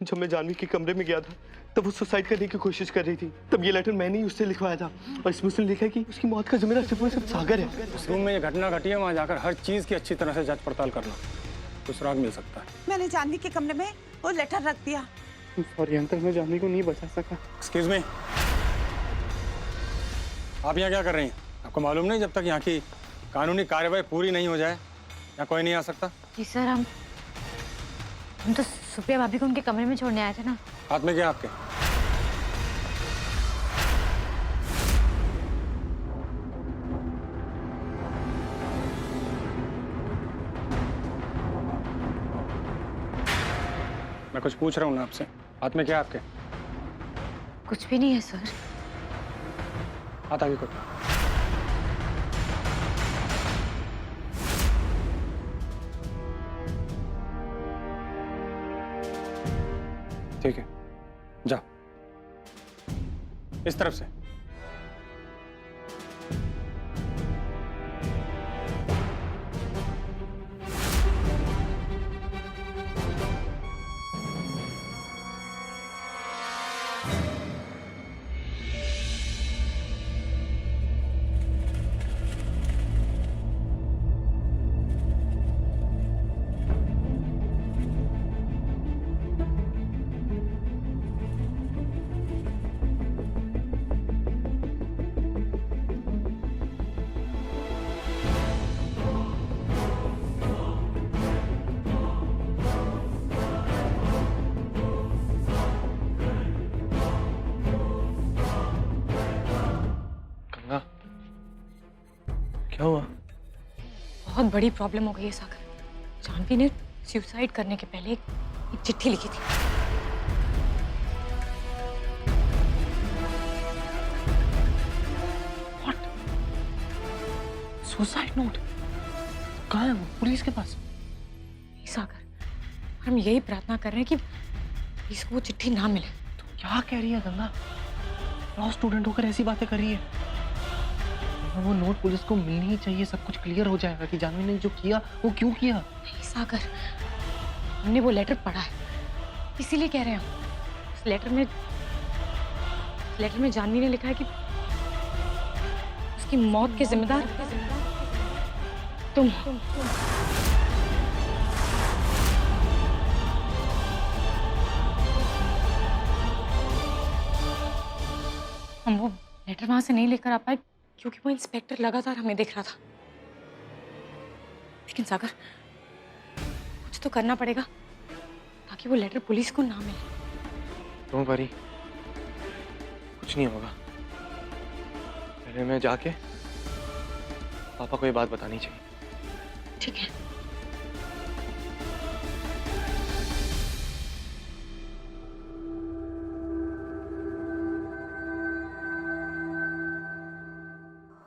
जब मैं जानवी के कमरे में गया था तब वो सुसाइड करने की कोशिश कर रही थी। तब ये लेटर मैंने ही उससे लिखवाया था और इसमें उसने लिखा है कि उसकी मौत का जिम्मेदार सिर्फ और सिर्फ सागर है। उस रूम में ये घटना घटी है, वहाँ जाकर हर चीज की अच्छी तरह से जांच पड़ताल करना, तो सुराग मिल सकता है। मैंने जानवी के कमरे में वो लेटर रख दिया। सॉरी अंकल, मैं जानवी को नहीं बचा सका। एक्सक्यूज मी, आप यहाँ क्या कर रही हैं? आपको मालूम नहीं जब तक यहाँ की कानूनी कार्यवाही पूरी नहीं हो जाए यहाँ कोई नहीं आ सकता? जी सर, हम तो सुप्रिया भाभी को उनके कमरे में छोड़ने आए थे ना। हाथ में क्या आपके? मैं कुछ पूछ रहा हूँ ना आपसे, हाथ में क्या आपके? कुछ भी नहीं है सर। हाथ आगे कुछ। ठीक है, जाओ इस तरफ से। क्या हुआ? बहुत बड़ी प्रॉब्लम हो गई है सागर। जानवी ने सुसाइड करने के पहले एक चिट्ठी लिखी थी। What? Suicide note? कहाँ है वो? पुलिस के पास? नहीं सागर, हम यही प्रार्थना कर रहे हैं कि पुलिस को वो चिट्ठी ना मिले। तो क्या कह रही है गंगा? लॉ स्टूडेंट होकर ऐसी बातें कर रही है। वो नोट पुलिस को मिलनी ही चाहिए, सब कुछ क्लियर हो जाएगा कि जानवी ने जो किया वो क्यों किया। नहीं सागर, हमने वो लेटर पढ़ा है, इसीलिए कह रहे हैं हम। उस लेटर में जानवी ने लिखा है कि उसकी मौत के जिम्मेदार तुम हो। हम वो लेटर वहां से नहीं लेकर आ पाए क्योंकि वो इंस्पेक्टर लगातार हमें देख रहा था। लेकिन सागर, कुछ तो करना पड़ेगा ताकि वो लेटर पुलिस को ना मिले। डोंट वरी, कुछ नहीं होगा। पहले मैं जाके पापा को ये बात बतानी चाहिए। ठीक है।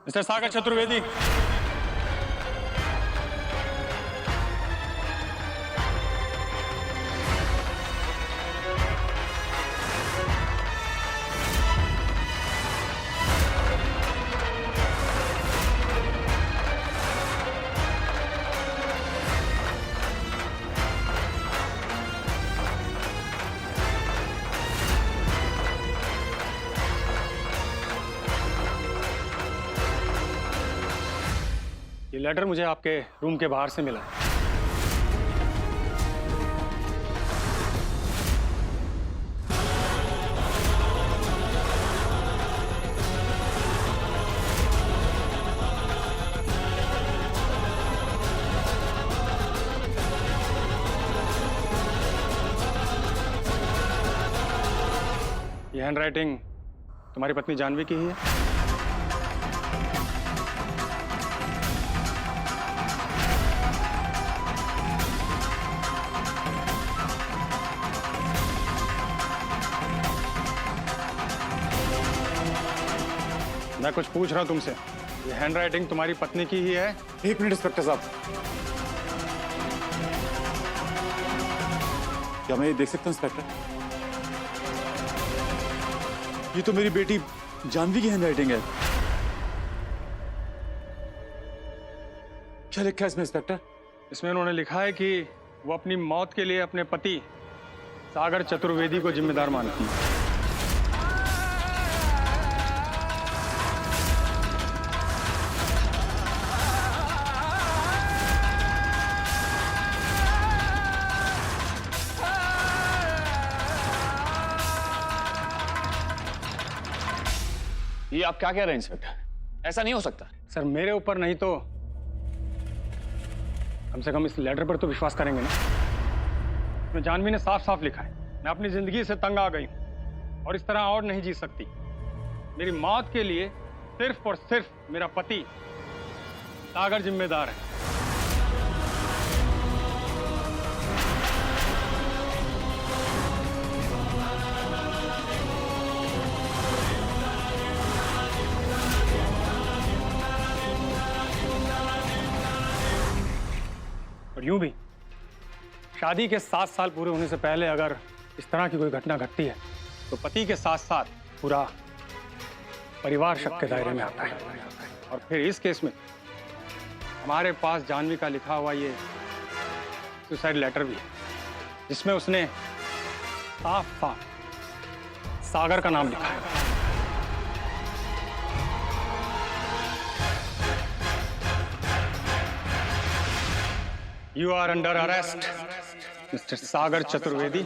मिस्टर सागर चतुर्वेदी, ये लेटर मुझे आपके रूम के बाहर से मिला है। ये हैंडराइटिंग तुम्हारी पत्नी जानवी की ही है? मैं कुछ पूछ रहा हूं तुमसे, ये हैंडराइटिंग तुम्हारी पत्नी की ही है? एक मिनट इंस्पेक्टर साहब, क्या मैं ये देख सकता हूं इंस्पेक्टर? ये तो मेरी बेटी जानवी की हैंडराइटिंग है। क्या लिखा है इसमें इंस्पेक्टर? इसमें उन्होंने लिखा है कि वो अपनी मौत के लिए अपने पति सागर चतुर्वेदी को जिम्मेदार मानती है। ये आप क्या कह रहे हैं इंस्पेक्टर? ऐसा नहीं हो सकता। सर मेरे ऊपर नहीं तो कम से कम इस लेटर पर तो विश्वास करेंगे ना। इसमें जानवी ने साफ साफ लिखा है, मैं अपनी जिंदगी से तंग आ गई हूं और इस तरह और नहीं जी सकती। मेरी मौत के लिए सिर्फ और सिर्फ मेरा पति सागर जिम्मेदार है। और यूं भी शादी के 7 साल पूरे होने से पहले अगर इस तरह की कोई घटना घटती है तो पति के साथ साथ पूरा परिवार शक के दायरे में आता है। और फिर इस केस में हमारे पास जानवी का लिखा हुआ ये सुसाइड लेटर भी है, जिसमें उसने साफ साफ सागर का नाम लिखा है। You are under arrest, Mr. Sagar Chaturvedi.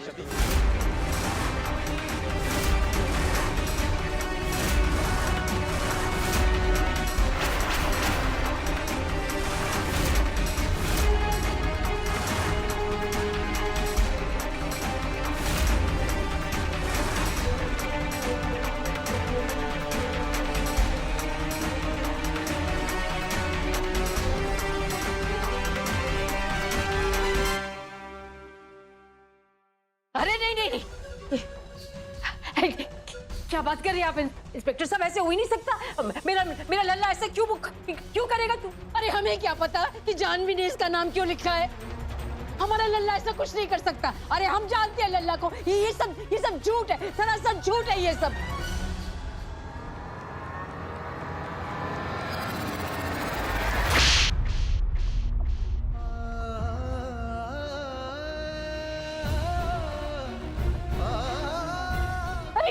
अरे नहीं नहीं नहीं, क्या बात कर रही हैं आप? इंस्पेक्टर साहब ऐसे हो ही नहीं सकता। मेरा मेरा लल्ला ऐसे क्यों करेगा तू? अरे हमें क्या पता कि जानवी ने इसका नाम क्यों लिखा है। हमारा लल्ला ऐसा कुछ नहीं कर सकता। अरे हम जानते हैं लल्ला को। ये सब झूठ है, सरासर झूठ है ये सब।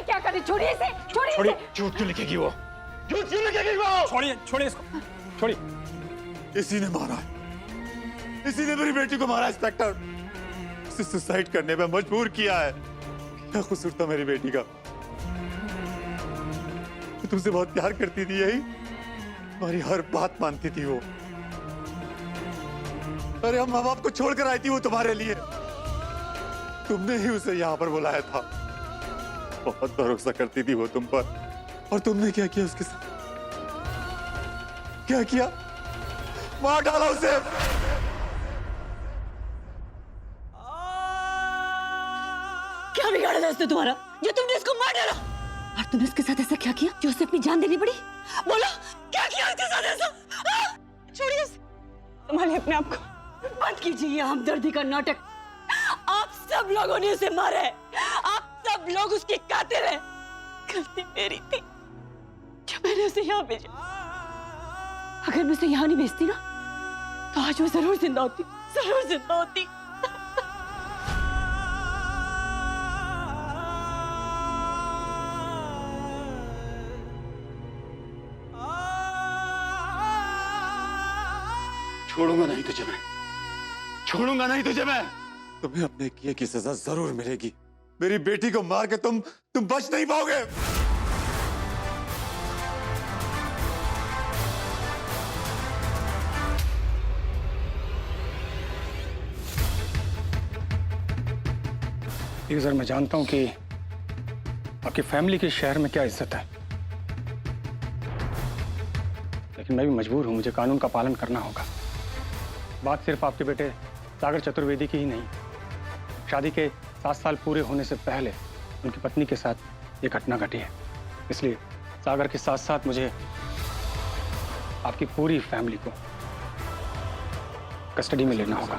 क्या करे? छोड़िए इसे, छोड़िए इसे। झूठ क्यों लिखेगी वो? झूठ क्यों लिखेगी वो? छोड़िए इसको, छोड़िए। इसी ने मारा है, इसी ने मेरी बेटी को मारा इंस्पेक्टर। उसे सुसाइड करने पे मजबूर किया है। क्या कसूर था मेरी बेटी का? वो तुमसे बहुत प्यार करती थी, यही हमारी हर बात मानती थी वो। अरे हम माँ बाप को छोड़कर आई थी वो तुम्हारे लिए। तुमने ही उसे यहाँ पर बुलाया था। बहुत भरोसा करती थी वो तुम पर। और तुमने क्या किया उसके साथ? क्या किया? मार डाला उसे। क्या बिगाड़ा था उसने तुम्हारा जो तुमने इसको मार डाला? और तुमने उसके साथ ऐसा क्या किया जो उसे अपनी जान देनी पड़ी? बोलो क्या किया उसके साथ ऐसा? छोड़िए उसे, संभालिए अपने आप को। बंद कीजिए ये हमदर्दी का नाटक। आप सब लोगों ने उसे मारा है। आप सब लोग उसकी कातिल हैं। गलती मेरी थी जो मैंने उसे यहाँ भेजा। अगर मैं उसे यहाँ नहीं भेजती ना तो आज वो जरूर जिंदा होती, जरूर जिंदा होती। छोड़ूंगा नहीं तुझे मैं, छोड़ूंगा नहीं तुझे मैं। तुम्हें अपने किए की सजा जरूर मिलेगी। मेरी बेटी को मार के तुम बच नहीं पाओगे। ठीक सर, मैं जानता हूं कि आपकी फैमिली के शहर में क्या इज्जत है, लेकिन मैं भी मजबूर हूं। मुझे कानून का पालन करना होगा। बात सिर्फ आपके बेटे सागर चतुर्वेदी की ही नहीं। शादी के 7 साल पूरे होने से पहले उनकी पत्नी के साथ ये घटना घटी है। इसलिए सागर के साथ साथ मुझे आपकी पूरी फैमिली को कस्टडी में लेना होगा।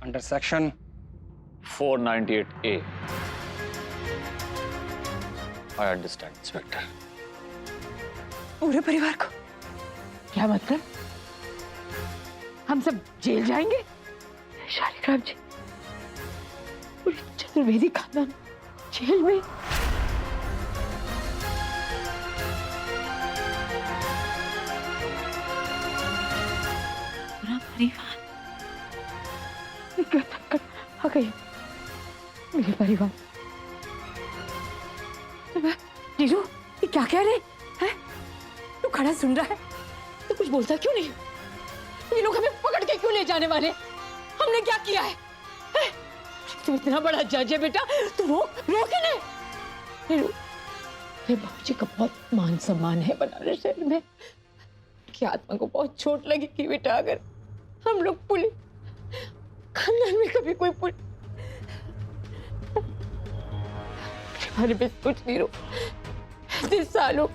Under section 498A. I understand, Inspector. पूरे परिवार को? क्या मतलब? हम सब जेल जाएंगे? शालिग्राम जी, पूरी चतुर्वेदी खानदान जेल में? पूरा परिवार आ गई, मेरे परिवार। नीरू, ये क्या कह रहे हैं? तू खड़ा सुन रहा है तो कुछ बोलता क्यों नहीं? ये लोग हमें पकड़ के क्यों ले जाने वाले? हमने क्या किया है? तू इतना बड़ा जज है बेटा, तू रोक इन्हें। नीरू, मेरे बाबूजी का बहुत मान सम्मान है बनारस शहर में, की आत्मा को बहुत चोट लगेगी बेटा अगर हम लोग पुलिस खानदान में कभी कोई पुलिस बारे में कुछ नहीं। रो इतने सालों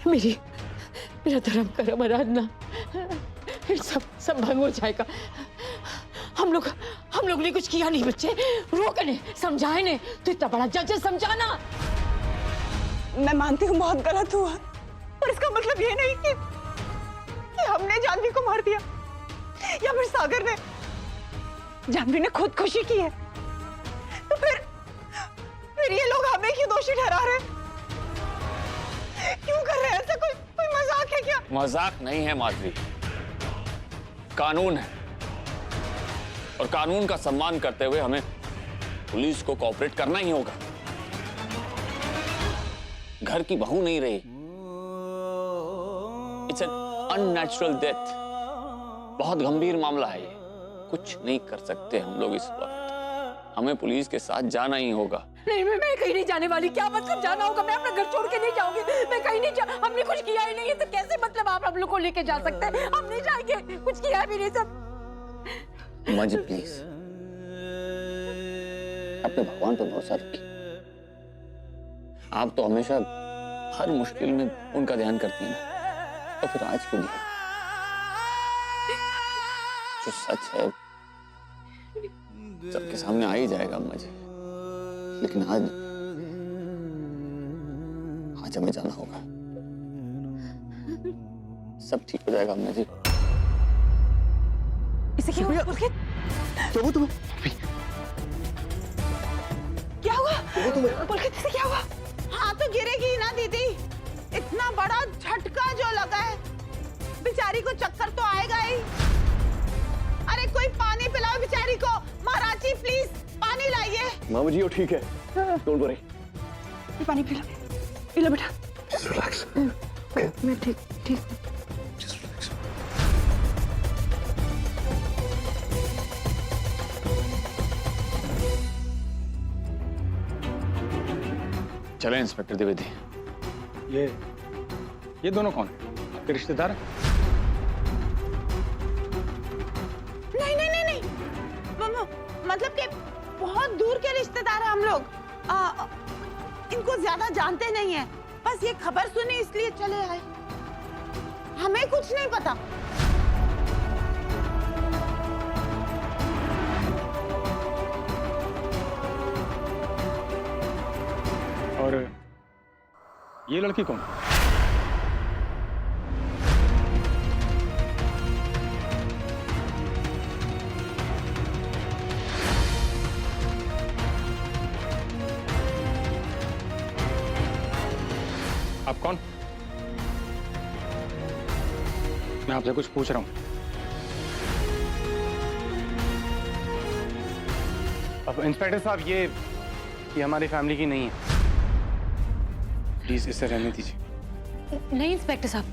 मेरा धर्म कर्म आराधना सब भंग हो जाएगा। हम लोग ने कुछ किया नहीं बच्चे, रोक ने, समझाए ने, तो इतना बड़ा जज समझाना। मैं मानती हूँ बहुत गलत हुआ, पर इसका मतलब ये नहीं कि हमने जानवी को मार दिया या फिर सागर ने। जानवी ने खुदकुशी की है, तो फिर ये लोग हमें क्यों दोषी ठहरा रहे हैं? क्यों कर रहे हैं ऐसा? कोई मजाक है क्या? मजाक नहीं है माधवी, कानून है, और कानून का सम्मान करते हुए हमें पुलिस को कोऑपरेट करना ही होगा। घर की बहू नहीं रही, इट्स एन अननेचुरल डेथ। बहुत गंभीर मामला है ये, कुछ नहीं कर सकते हम लोग इस वक्त। हमें पुलिस के साथ जाना ही होगा। नहीं, मैं कहीं नहीं जाने वाली। क्या मतलब जाना होगा? मैं अपना घर छोड़ के नहीं जाऊंगी। मैं कहीं नहीं हमने कुछ किया ही नहीं है, तो कैसे मतलब आप हम लोग को लेके जा सकते हैं? हम नहीं जाएंगे, कुछ किया भी नहीं। सब माँ जी प्लीज अपने भगवान पर भरोसा रखिए। आप तो हमेशा हर मुश्किल में उनका ध्यान करती हैं ना, तो फिर आज क्यों नहीं? जो सच है सबके सामने आ ही जाएगा अम्मा जी, लेकिन आज हमें जाना होगा। सब ठीक हो जाएगा अम्मा जी। इसे क्या हुआ? पुलकित, क्या हुआ तुम्हें? क्या हुआ? पुलकित, इसे क्या हुआ? हाँ तो गिरेगी ना दीदी, इतना बड़ा झटका जो लगा है, बेचारी को चक्कर तो आएगा ही। अरे कोई पानी पिलाओ बेचारी को। महाराज जी प्लीज पानी लाइए। मामा जी वो ठीक है, डोंट वरी। ये पानी पी लो बेटा। Just relax. मैं ठीक जस्ट रिलैक्स। चले इंस्पेक्टर द्विवेदी। ये दोनों कौन है? आपके रिश्तेदार? नहीं, मतलब कि बहुत दूर के रिश्तेदार हैं हम लोग। इनको ज्यादा जानते नहीं है, बस ये खबर सुनी इसलिए चले आए। हमें कुछ नहीं पता। और ये लड़की कौन? आप कौन? मैं आपसे कुछ पूछ रहा हूं। अब इंस्पेक्टर साहब ये हमारी फैमिली की नहीं है, प्लीज इसे रहने दीजिए। नहीं इंस्पेक्टर साहब,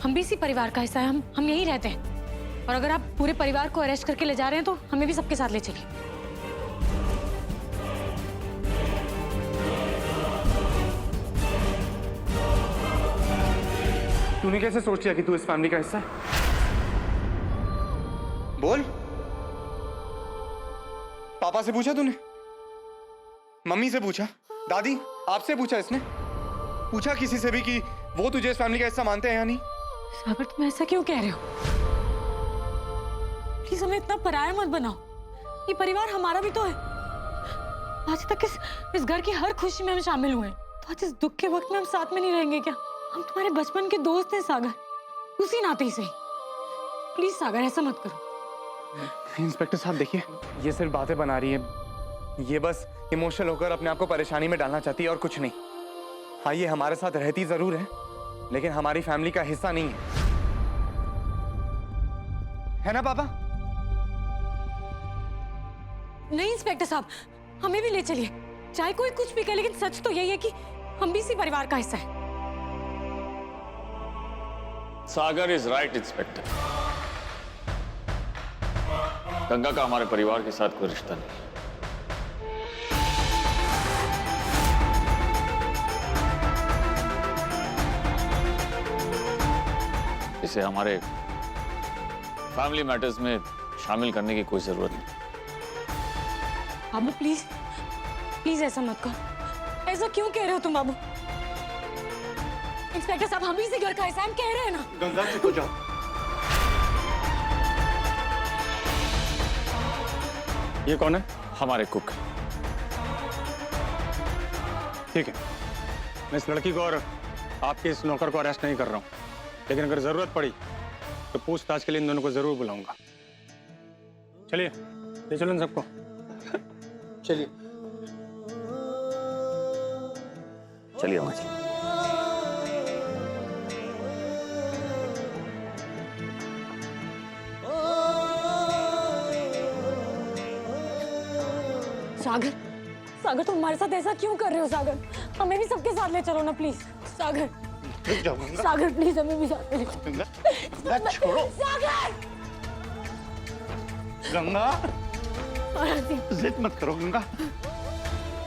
हम भी इसी परिवार का हिस्सा है। हम यहीं रहते हैं, और अगर आप पूरे परिवार को अरेस्ट करके ले जा रहे हैं तो हमें भी सबके साथ ले चलिए। तूने कैसे सोच लिया कि तू इस फैमिली का हिस्सा है? बोल। पापा से पूछा तूने? मम्मी से पूछा? दादी आपसे पूछा? इसने पूछा किसी से भी कि वो तुझे इस फैमिली का हिस्सा मानते हैं या नहीं? साबिर, तुम ऐसा क्यों कह रहे हो? प्लीज हमें इतना पराया मत बनाओ। ये परिवार हमारा भी तो है। आज तक इस घर की हर खुशी में हम शामिल हुए हैं, तो आज इस दुख के वक्त में हम साथ में नहीं रहेंगे क्या? हम तुम्हारे बचपन के दोस्त हैं सागर, उसी नाते ही सही। प्लीज सागर ऐसा मत करो। इंस्पेक्टर साहब देखिए, ये सिर्फ बातें बना रही है, ये बस इमोशनल होकर अपने आप को परेशानी में डालना चाहती है और कुछ नहीं। हाँ, ये हमारे साथ रहती जरूर है, लेकिन हमारी फैमिली का हिस्सा नहीं है ना पापा? नहीं इंस्पेक्टर साहब, हमें भी ले चलिए, चाहे कोई कुछ भी कहे, लेकिन सच तो यही है कि हम भी इसी परिवार का हिस्सा है। सागर इज राइट इंस्पेक्टर। गंगा का हमारे परिवार के साथ कोई रिश्ता नहीं। इसे हमारे फैमिली मैटर्स में शामिल करने की कोई जरूरत नहीं। बाबू प्लीज प्लीज ऐसा मत करो। ऐसा क्यों कह रहे हो तुम बाबू? इंस्पेक्टर साहब, हम इसी घर का हिस्सा, हम कह रहे हैं ना। गंगा चुप हो जाओ। ये कौन है? हमारे कुक। ठीक है, मैं इस लड़की को और आपके इस नौकर को अरेस्ट नहीं कर रहा हूँ, लेकिन अगर जरूरत पड़ी तो पूछताछ के लिए इन दोनों को जरूर बुलाऊंगा। चलिए, ले चलो इन सबको। चलिए चलिए अम्मा जी। सागर, सागर तुम हमारे साथ ऐसा क्यों कर रहे हो? सागर, हमें भी सबके साथ ले चलो ना प्लीज। सागर, रुक जाओ गंगा। सागर प्लीज हमें भी साथ ले चलो। गंगा, गंगा छोड़ो। सागर, गंगा आरती, जिद मत करो गंगा।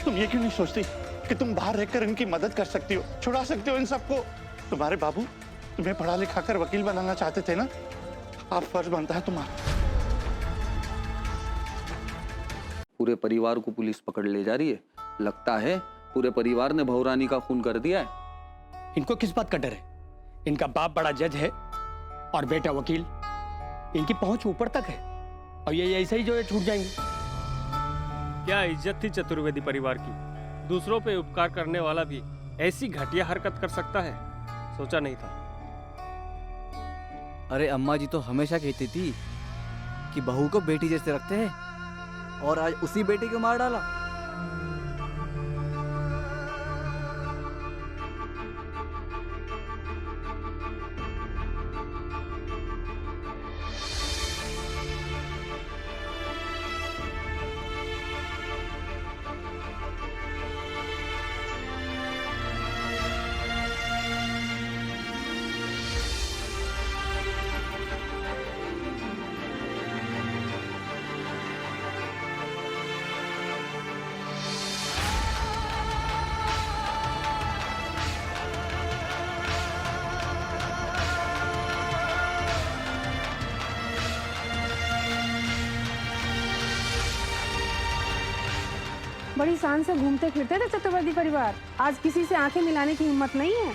तुम ये क्यों नहीं सोचती कि तुम बाहर रहकर इनकी मदद कर सकती हो, छुड़ा सकती हो इन सबको? तुम्हारे बाबू तुम्हें पढ़ा लिखा कर वकील बनाना चाहते थे ना, आप फर्ज बनता है तुम्हारा। पूरे परिवार को पुलिस पकड़ ले जा रही है। लगता है पूरे परिवार ने बहुरानी का खून कर दिया है। इनको किस बात का डर है? इनका बाप बड़ा जज है और बेटा वकील। इनकी पहुंच ऊपर तक है और ये ऐसे ही जो है छूट जाएंगे। क्या इज्जत थी चतुर्वेदी परिवार की? दूसरों पे उपकार करने वाला भी ऐसी घटिया हरकत कर सकता है, सोचा नहीं था। अरे अम्मा जी तो हमेशा कहती थी कि बहू को बेटी जैसे रखते हैं, और आज उसी बेटी को मार डाला। बड़ी शान से घूमते फिरते थे चतुर्वेदी परिवार, आज किसी से आंखें मिलाने की हिम्मत नहीं है।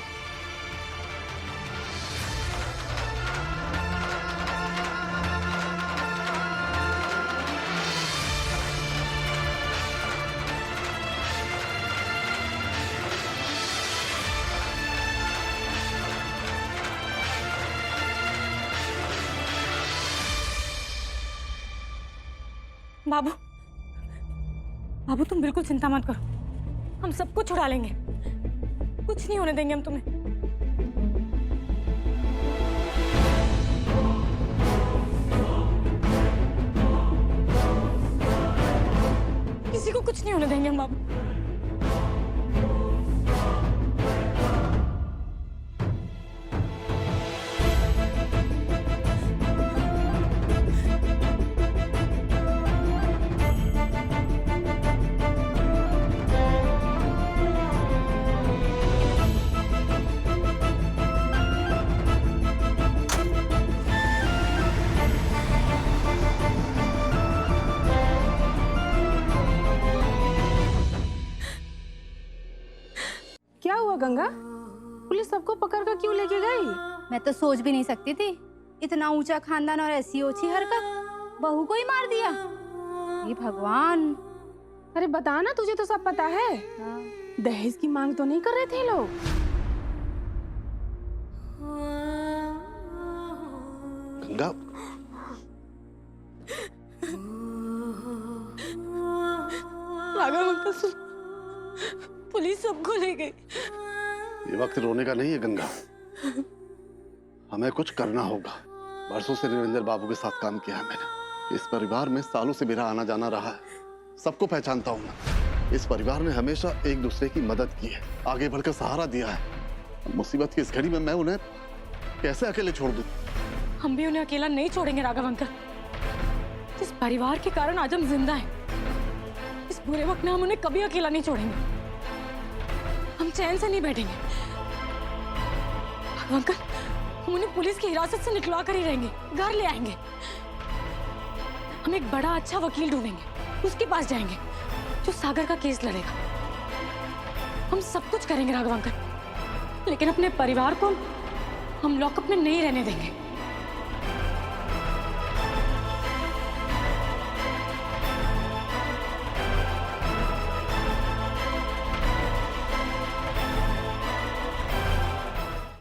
बाबू, बाबू तुम बिल्कुल चिंता मत करो, हम सबको छुड़ा लेंगे, कुछ नहीं होने देंगे हम तुम्हें। किसी को कुछ नहीं होने देंगे हम बाबू। क्या हुआ गंगा? पुलिस सबको पकड़ कर क्यों लेके गई? मैं तो सोच भी नहीं सकती थी, इतना ऊंचा खानदान और ऐसी ओछी हरकत, बहू को ही मार दिया। ये भगवान। अरे बता ना, तुझे तो सब पता है। दहेज की मांग तो नहीं कर रहे थे लोग? गंगा, राघव अंकल सुन, पुलिस सबको ले गई। ये वक्त रोने का नहीं है गंगा, हमें कुछ करना होगा। बरसों से निरंजन बाबू के साथ काम किया है मैंने। इस परिवार में सालों से मेरा आना जाना रहा है, सबको पहचानता हूं मैं। इस परिवार ने हमेशा एक दूसरे की मदद की है, आगे बढ़कर सहारा दिया है। मुसीबत की इस घड़ी में मैं उन्हें कैसे अकेले छोड़ दूं? हम भी उन्हें अकेला नहीं छोड़ेंगे राघव अंकल। इस परिवार के कारण आज हम जिंदा हैं। इस बुरे वक्त में हम उन्हें कभी अकेला नहीं छोड़ेंगे। हम चैन से नहीं बैठेंगे राघव अंकल। हम उन्हें पुलिस की हिरासत से निकलवा कर ही रहेंगे, घर ले आएंगे। हम एक बड़ा अच्छा वकील ढूंढेंगे, उसके पास जाएंगे जो सागर का केस लड़ेगा। हम सब कुछ करेंगे राघव अंकल, लेकिन अपने परिवार को हम लॉकअप में नहीं रहने देंगे।